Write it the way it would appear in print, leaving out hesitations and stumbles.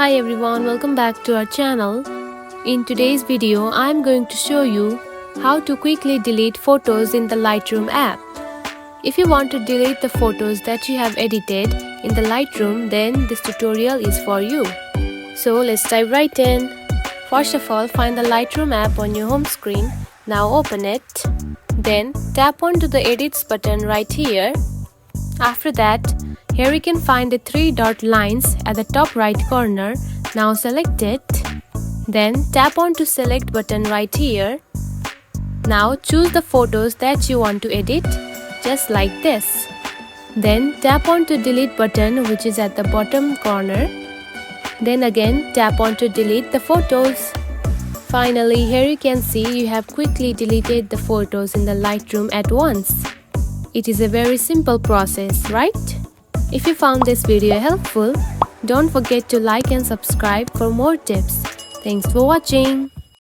Hi everyone, welcome back to our channel. In today's video, I'm going to show you how to quickly delete photos in the Lightroom app. If you want to delete the photos that you have edited in the Lightroom, then this tutorial is for you. So let's dive right in. First of all, find the Lightroom app on your home screen. Now open it. Then tap onto the Edits button right here. After that, here you can find the three dot lines at the top right corner. Now select it. Then tap on to Select button right here. Now choose the photos that you want to edit, just like this. Then tap on to Delete button, which is at the bottom corner. Then again tap on to delete the photos. Finally, here you can see you have quickly deleted the photos in the Lightroom at once. It is a very simple process, right? If you found this video helpful, don't forget to like and subscribe for more tips. Thanks for watching.